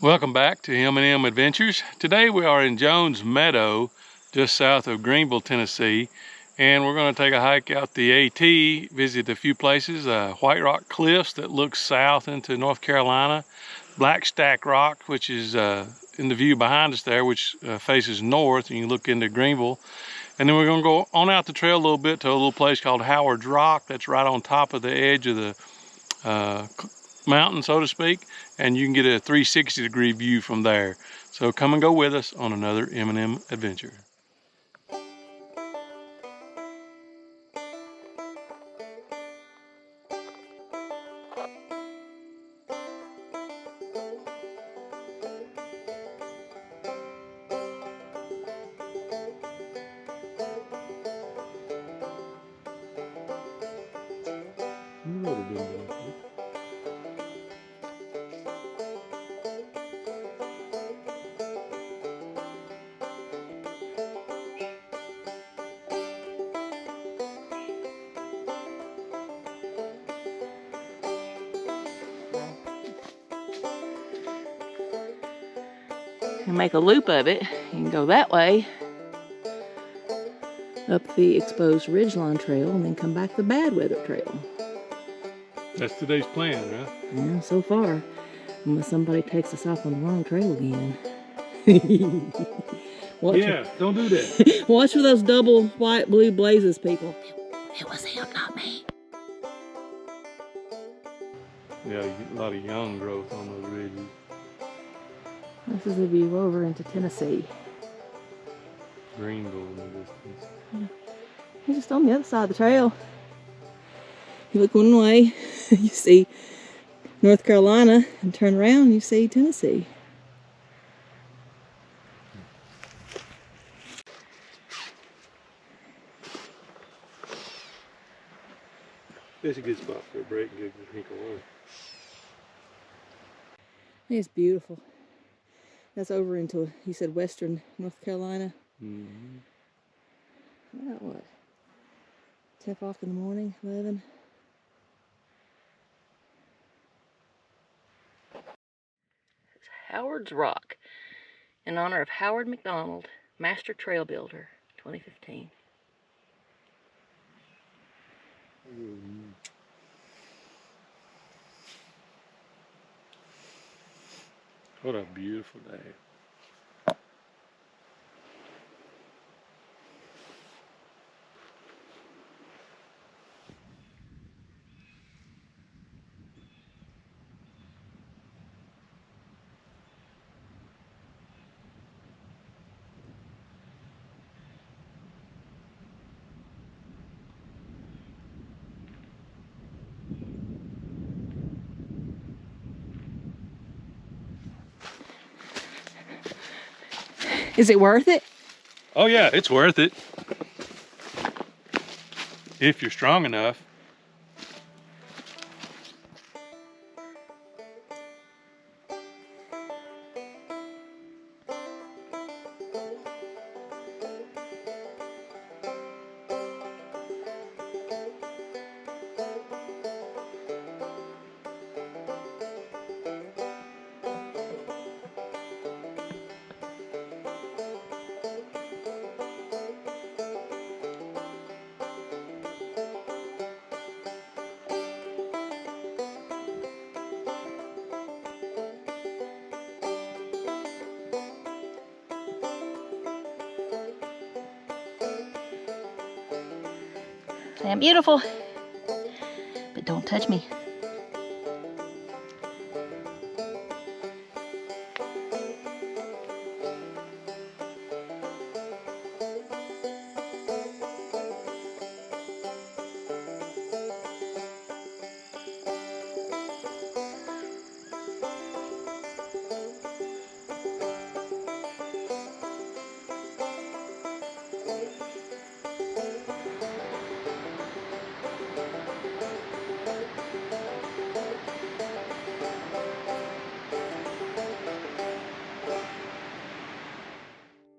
Welcome back to M&M Adventures. Today we are in Jones Meadow, just south of Greenville, Tennessee, and we're going to take a hike out the AT, visit a few places, White Rock Cliffs that look south into North Carolina, Black Stack Rock, which is in the view behind us there, which faces north, and you look into Greenville. And then we're going to go on out the trail a little bit to a little place called Howard's Rock that's right on top of the edge of the mountain, so to speak, and you can get a 360-degree view from there. So come and go with us on another M&M adventure. And make a loop of it. You can go that way up the exposed ridgeline trail and then come back the bad weather trail. That's today's plan, right? Yeah, so far. Unless somebody takes us off on the wrong trail again. Don't do that. Watch for those double white blue blazes, people. It was him, not me. Yeah, a lot of young growth on those ridges. This is a view over into Tennessee. Greenville in the distance. Yeah. You're just on the other side of the trail. You look one way, you see North Carolina, and turn around and you see Tennessee. It's a good spot for a break and get a drink of water. It's beautiful. That's over into, you said, western North Carolina. Mm-hmm. About what? 10 o'clock in the morning, 11. It's Howard's Rock, in honor of Howard McDonald, Master Trail Builder, 2015. What a beautiful day. Is it worth it? Oh yeah, it's worth it. If you're strong enough. I'm beautiful, but don't touch me.